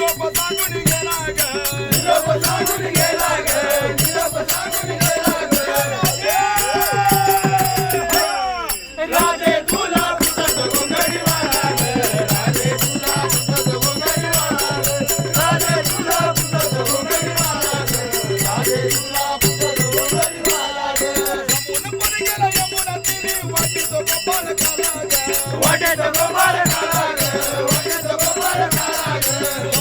निरोप सांगून गेला ग निरोप सांगून गेला ग निरोप सांगून गेला ग राजे तुला पुसत गोंगडीवाला ग राजे तुला पुसत गोंगडीवाला ग राजे तुला पुसत गोंगडीवाला ग राजे तुला पुसत गोंगडीवाला ग समुन पण गेला यमुना तिने वाटेत गोपाल खाला ग वाटेत गोपाल खाला ग वाटेत गोपाल खाला ग